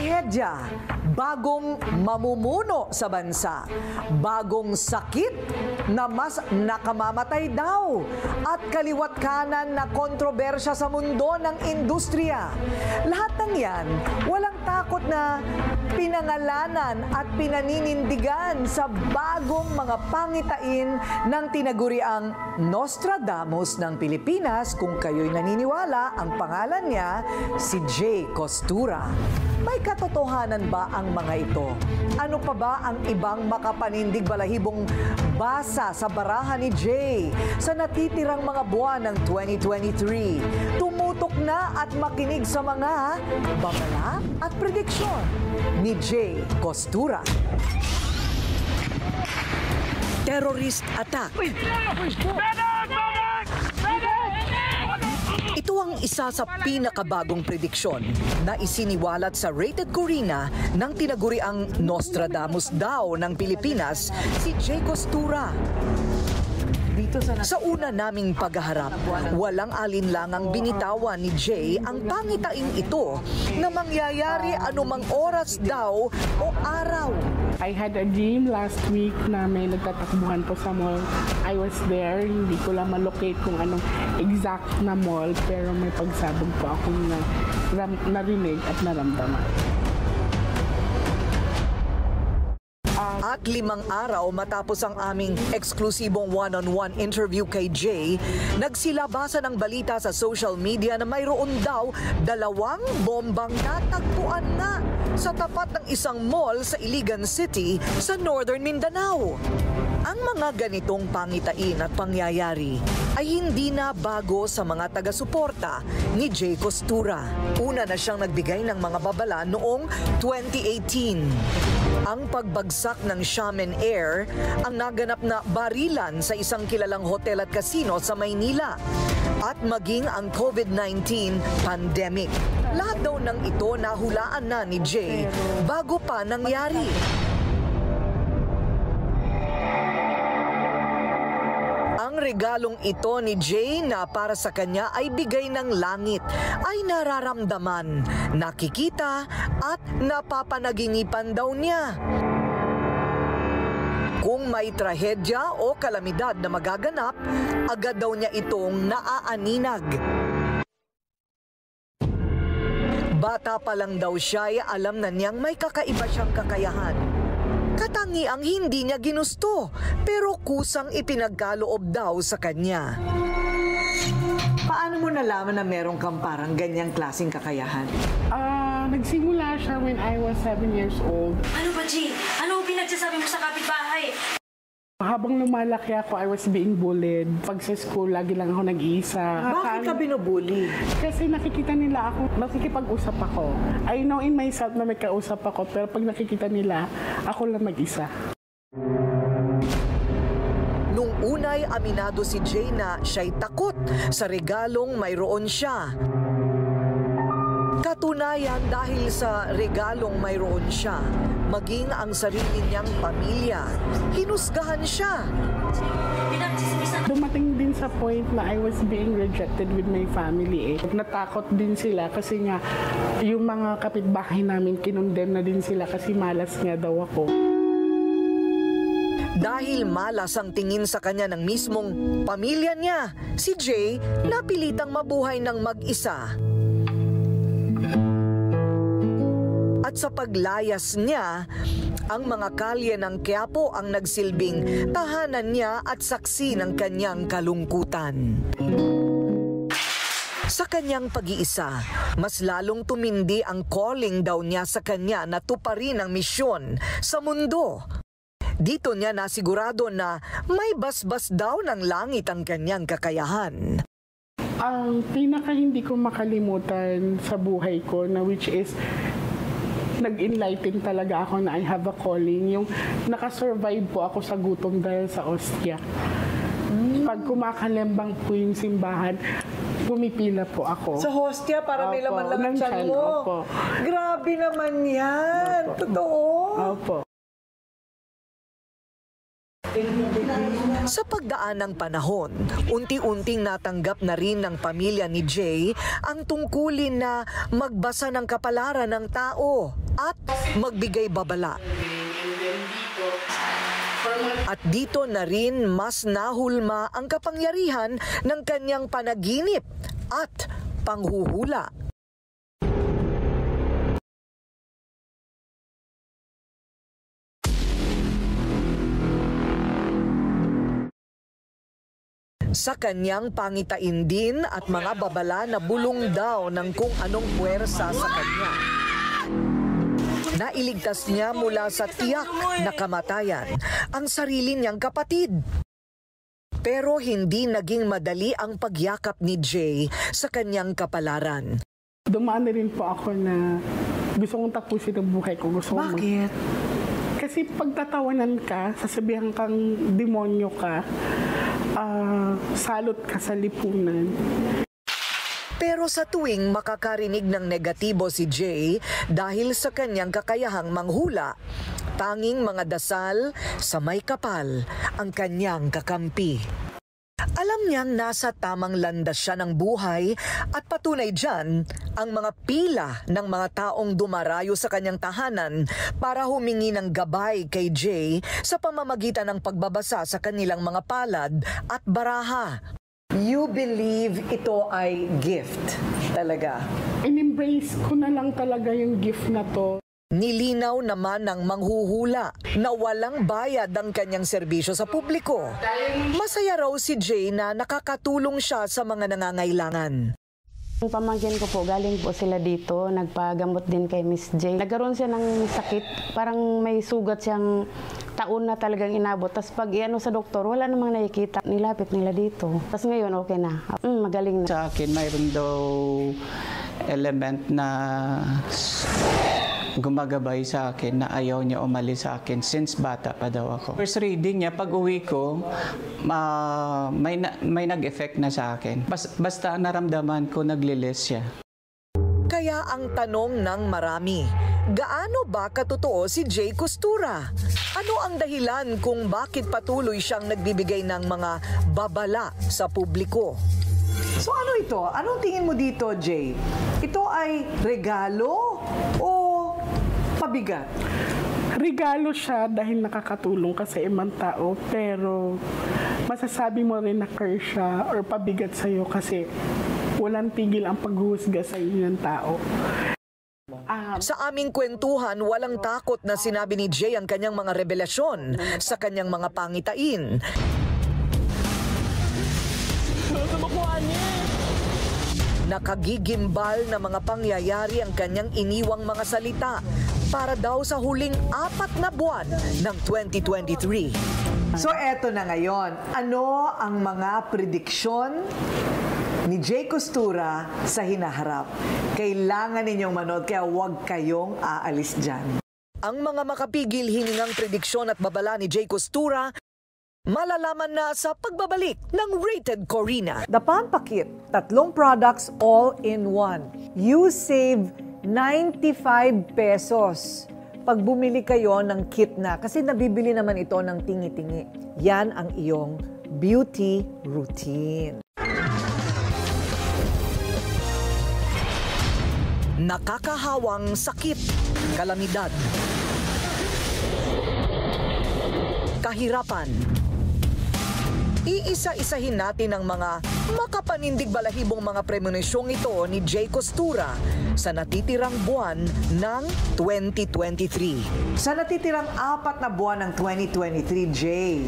trahedya, bagong mamumuno sa bansa, bagong sakit na mas nakamamatay daw, at kaliwat kanan na kontrobersya sa mundo ng industriya. Lahat ng yan, walang takot na pinangalanan at pinaninindigan sa bagong mga pangitain ng tinaguriang Nostradamus ng Pilipinas. Kung kayo'y naniniwala, ang pangalan niya si Jay Costura. May katotohanan ba ang mga ito? Ano pa ba ang ibang makapanindig balahibong basa sa barahan ni Jay sa natitirang mga buwan ng 2023? Tumutok na at makinig sa mga babala at prediksyon ni Jay Costura. Terrorist attack. Ito ang isa sa pinakabagong prediksyon na isiniwalat sa Rated Corina ng tinaguriang Nostradamus daw ng Pilipinas, si Jay Costura. Sa una naming paghaharap, walang alinlangang binitawan ni Jay ang pangitaing ito na mangyayari anumang oras daw o araw. I had a dream last week na may nagtatakbuhan po sa mall. I was there, hindi ko lang malocate kung anong exact na mall, pero may pagsabog po akong narinig at naramdaman. At 5 araw matapos ang aming eksklusibong one-on-one interview kay Jay, nagsilabasan ang balita sa social media na mayroon daw 2 bombang natagpuan na sa tapat ng isang mall sa Iligan City sa Northern Mindanao. Ang mga ganitong pangitain at pangyayari ay hindi na bago sa mga taga-suporta ni Jay Costura. Una na siyang nagbigay ng mga babala noong 2018. Ang pagbagsak ng Xiamen Air, ang naganap na barilan sa isang kilalang hotel at casino sa Maynila, at maging ang COVID-19 pandemic. Lahat daw ng ito nahulaan na ni Jay bago pa nangyari. Ang regalong ito ni Jay na para sa kanya ay bigay ng langit ay nararamdaman, nakikita at napapanaginipan daw niya. Kung may trahedya o kalamidad na magaganap, agad daw niya itong naaaninag. Bata pa lang daw siya ay alam na niyang may kakaiba siyang kakayahan. Katangiang hindi niya ginusto, pero kusang ipinagkaloob daw sa kanya. Paano mo nalaman na meron kang parang ganyang klaseng kakayahan? Nagsimula siya when I was 7 years old. Ano ba, G? Ano pinagsasabi mo sa kapitbahay? Habang lumalaki ako, I was being bullied. Pag sa school, lagi lang ako nag-iisa. Bakit ka binubuli? Kasi nakikita nila ako, nakikipag-usap ako. I know in myself na may kausap ako, pero pag nakikita nila, ako lang mag-isa. Nung unay aminado si Jay na siya'y takot sa regalong mayroon siya. Katunayan, dahil sa regalong mayroon siya, maging ang sarili niyang pamilya, hinusgahan siya. Dumating din sa point na I was being rejected with my family. Natakot din sila kasi nga yung mga kapitbahay namin kinondemn na din sila kasi malas nga daw ako. Dahil malas ang tingin sa kanya ng mismong pamilya niya, si Jay napilitang mabuhay ng mag-isa. At sa paglayas niya, ang mga kalye ng Quiapo ang nagsilbing tahanan niya at saksi ng kanyang kalungkutan. Sa kanyang pag-iisa, mas lalong tumindi ang calling daw niya sa kanya na tuparin ang misyon sa mundo. Dito niya nasigurado na may basbas daw ng langit ang kanyang kakayahan. Ang pinaka hindi ko makalimutan sa buhay ko na which is nag-enlighten talaga ako na I have a calling. Yung nakasurvive po ako sa gutom dahil sa ostya. Pag kumakalembang po yung simbahan, pumipila po ako. Sa hostia para may laman lang ang tiyan mo. Opo. Grabe naman yan. Opo. Totoo. Opo. Sa pagdaan ng panahon, unti-unting natanggap na rin ng pamilya ni Jay ang tungkulin na magbasa ng kapalaran ng tao at magbigay babala. At dito na rin mas nahulma ang kapangyarihan ng kanyang panaginip at panghuhula. Sa kanyang pangitain din at mga babala na bulong daw ng kung anong puwersa sa kanya. Nailigtas niya mula sa tiyak na kamatayan ang sarili niyang kapatid. Pero hindi naging madali ang pagyakap ni Jay sa kanyang kapalaran. Dumaan na rin po ako na gusto kong tapusin ang buhay ko. Bakit? Kasi pagtatawanan ka, sasabihan kang demonyo ka, salot ka sa lipunan. Pero sa tuwing makakarinig ng negatibo si Jay dahil sa kanyang kakayahang manghula, tanging mga dasal sa may kapal ang kanyang kakampi. Alam niyang nasa tamang landas siya ng buhay at patunay dyan ang mga pila ng mga taong dumarayo sa kanyang tahanan para humingi ng gabay kay Jay sa pamamagitan ng pagbabasa sa kanilang mga palad at baraha. You believe ito ay gift talaga? In-embrace ko na lang talaga yung gift na to. Nilinaw naman ng manghuhula na walang bayad ang kanyang serbisyo sa publiko. Masaya raw si Jay na nakakatulong siya sa mga nangangailangan. Yung pamangkin ko po, galing po sila dito, nagpagamot din kay Miss J. Nagkaroon siya ng sakit, parang may sugat siyang taon na talagang inabot. Tapos pag iano sa doktor, wala namang nakikita. Nilapit nila dito. Tapos ngayon, okay na. Magaling na. Sa akin, mayroon daw element na gumagabay sa akin na ayaw niya umalis sa akin since bata pa daw ako. First reading niya, pag uwi ko, may nag-effect na sa akin. Basta naramdaman ko, naglilis siya. Kaya ang tanong ng marami, gaano ba katotoo si Jay Costura? Ano ang dahilan kung bakit patuloy siyang nagbibigay ng mga babala sa publiko? So ano ito? Anong tingin mo dito, Jay? Ito ay regalo o pabigat? Regalo siya dahil nakakatulong ka sa ibang tao, pero masasabi mo rin na curse siya or pabigat sa'yo kasi walang tigil ang paghuhusga sa iyo ng tao. Sa aming kwentuhan, walang takot na sinabi ni Jay ang kanyang mga revelasyon sa kanyang mga pangitain. Nakagigimbal na mga pangyayari ang kanyang iniwang mga salita para daw sa huling 4 na buwan ng 2023. So eto na ngayon, ano ang mga prediksyon ni Jay Costura sa hinaharap? Kailangan ninyong manood, kaya huwag kayong aalis dyan. Ang mga makapigil hiningang prediksyon at babala ni Jay Costura, malalaman na sa pagbabalik ng Rated Corina. The Pampakit, 3 products all in one. You save 95 pesos pag bumili kayo ng kit na. Kasi nabibili naman ito ng tingi-tingi. Yan ang iyong beauty routine. Nakakahawang sakit, kalamidad, kahirapan. Iisa-isahin natin ang mga makapanindig balahibong mga premonisyong ito ni Jay Costura sa natitirang buwan ng 2023. Sa natitirang 4 na buwan ng 2023, Jay,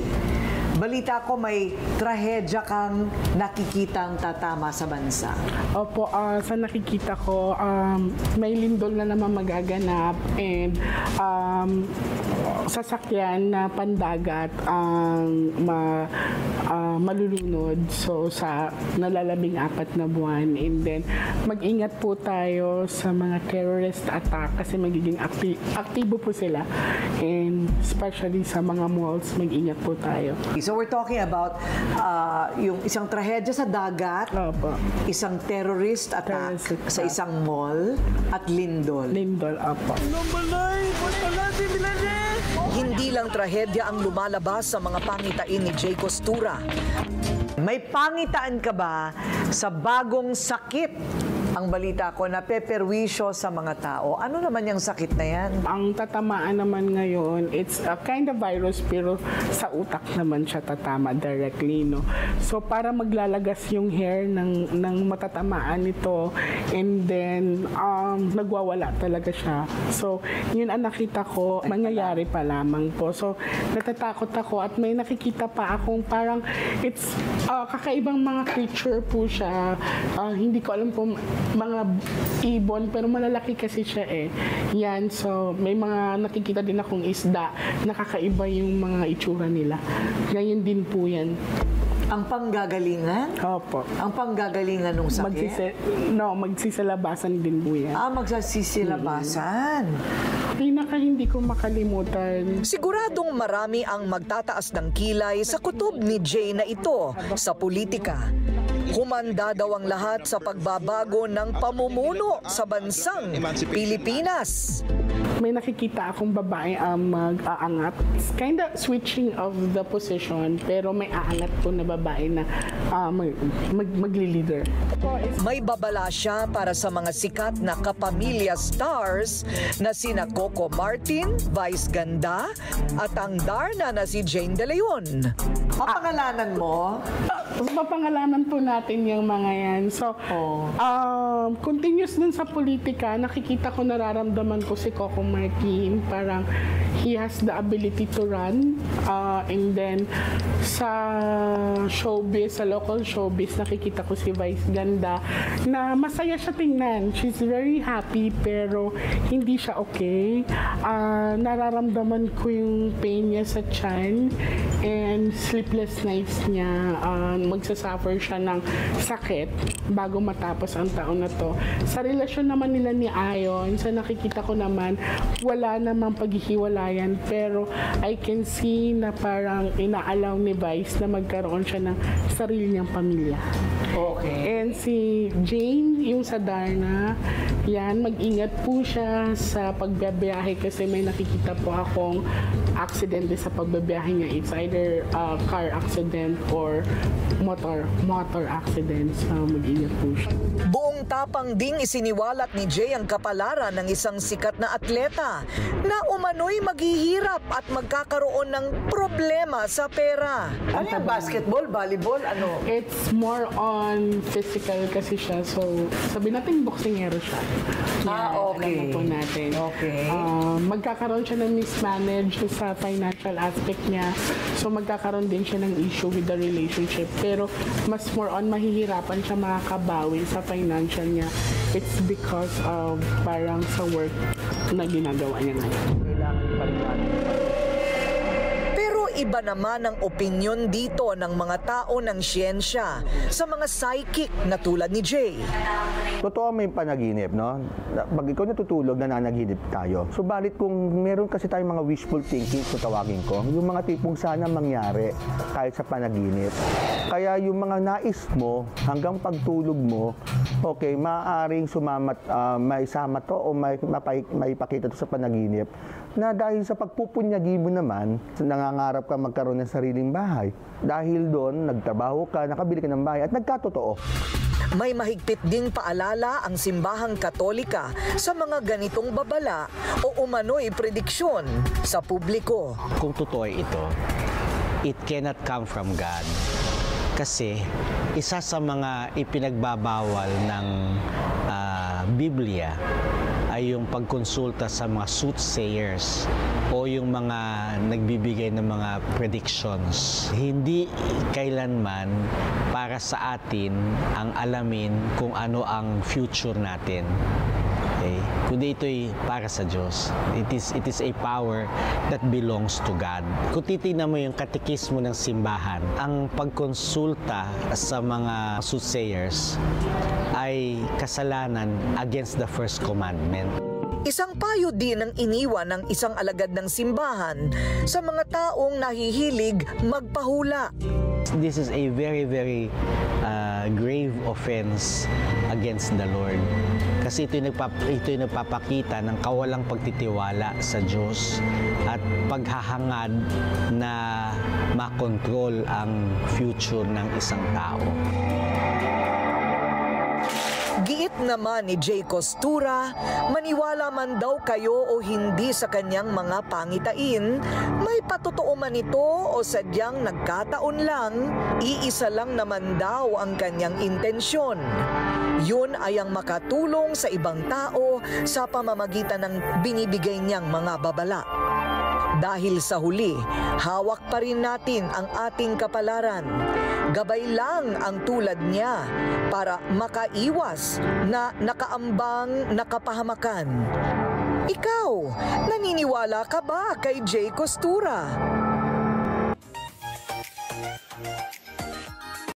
balita ko may trahedya kang nakikitang tatama sa bansa. Opo, sa nakikita ko, may lindol na naman magaganap and sasakyan na pandagat ang malulunod. So, sa nalalabing 4 na buwan. And then, mag-ingat po tayo sa mga terrorist attack kasi magiging aktibo po sila. And especially sa mga malls, mag-ingat po tayo. So we're talking about yung isang trahedya sa dagat, Opo. isang terrorist attack sa isang mall, at lindol. Lindol, opo. Hindi lang trahedya ang lumalabas sa mga pangitain ni Jay Costura. May pangitaan ka ba sa bagong sakit ang ang balita ko, na peperwisyo sa mga tao. Ano naman yung sakit na yan? Ang tatamaan naman ngayon, it's a kind of virus pero sa utak naman siya tatama directly, no? So para maglalagas yung hair ng matatamaan nito, and then nagwawala talaga siya. So yun ang nakita ko, mangyayari pa lamang po. So natatakot ako at may nakikita pa akong parang it's kakaibang mga creature po siya. Hindi ko alam po mga ibon pero malalaki kasi siya eh. Yan, so may mga nakikita din akong isda, nakakaiba yung mga itsura nila. Ganyan din po yan. Ang panggagalingan? Opo. Ang panggagalingan ng sakit? Magsisalabasan din po yan. Magsasisilabasan. Pinaka hindi ko makalimutan. Siguradong marami ang magtataas ng kilay sa kutob ni Jay na ito sa politika. Humanda daw ang lahat sa pagbabago ng pamumuno sa bansang Pilipinas. May nakikita akong babae mag-aangat. It's kind of switching of the position, pero may aangat po na babae na magli-leader. May babala siya para sa mga sikat na kapamilya stars na sina Coco Martin, Vice Ganda, at ang Darna na si Jane De Leon. Papangalanan mo? Papangalanan po natin yung mga yan. So, continuous dun sa politika, nakikita ko, nararamdaman ko si Coco Martin, parang he has the ability to run. And then, sa showbiz, sa local showbiz, nakikita ko si Vice Ganda, na masaya siya tingnan. She's very happy, pero hindi siya okay. Nararamdaman ko yung pain niya sa tiyan and sleepless nights niya. Magsasuffer siya ng sakit bago matapos ang taon na to. Sa relasyon naman nila ni Ayon, sa nakikita ko naman, wala namang paghihiwalayan, pero I can see na parang inaalaw ni Vice na magkaroon siya ng sarili niyang pamilya. Okay. And si Jane, yung sa Darna, yan, mag-ingat po siya sa pagbabiyahe kasi may nakikita po akong aksidente sa pagbabiyahe niya. It's either car accident or motor accident. So mag-ingat po siya. Buong tapang ding isiniwalat ni Jay ang kapalaran ng isang sikat na atleta na umano'y maghihirap at magkakaroon ng problema sa pera. Ano yung basketball, volleyball, ano? It's more on physical kasi siya. So, sabi natin boksingero siya. Okay. Alam po natin. Okay. Magkakaroon siya ng mismanage sa financial aspect niya. So, magkakaroon din siya ng issue with the relationship. Pero, mas more on mahihirapan siya makakabawi sa financial niya. It's because of parang sa work na ginagawa niya ngayon. Kailangan palitan. Pero iba naman ang opinyon dito ng mga tao ng siyensya sa mga psychic na tulad ni Jay. Totoo may panaginip, no? Pag ikaw natutulog, nananaginip tayo. Subalit kung meron kasi tayong mga wishful thinking, kung tawagin ko, yung mga tipong sana mangyari kahit sa panaginip. Kaya yung mga nais mo, hanggang pagtulog mo, okay, maaaring may sama to o may pakita to sa panaginip na dahil sa pagpupunyagi mo naman, nangangarap ka magkaroon ng sariling bahay. Dahil doon, nagtrabaho ka, nakabili ka ng bahay at nagkatotoo. May mahigpit ding paalala ang simbahang Katolika sa mga ganitong babala o umano'y prediksyon sa publiko. Kung totoo ito, it cannot come from God. Kasi isa sa mga ipinagbabawal ng Biblia ay yung pagkonsulta sa mga soothsayers o yung mga nagbibigay ng mga predictions. Hindi kailanman para sa atin ang alamin kung ano ang future natin. Okay? Kundi ito'y para sa Diyos. It is a power that belongs to God. Kung titignan mo yung katekismo ng simbahan, ang pagkonsulta sa mga soothsayers ay kasalanan against the first commandment. Isang payo din ang iniwan ng isang alagad ng simbahan sa mga taong nahihilig magpahula. This is a very, very grave offense against the Lord. Kasi ito'y nagpapakita ng kawalang pagtitiwala sa Diyos at paghahangad na makontrol ang future ng isang tao. Giit naman ni Jay Costura, maniwala man daw kayo o hindi sa kanyang mga pangitain, may patotoo man ito o sadyang nagkataon lang, iisa lang naman daw ang kanyang intensyon. Yun ay ang makatulong sa ibang tao sa pamamagitan ng binibigay niyang mga babala. Dahil sa huli, hawak pa rin natin ang ating kapalaran. Gabay lang ang tulad niya para makaiwas na nakaambang nakapahamakan. Ikaw, naniniwala ka ba kay Jay Costura?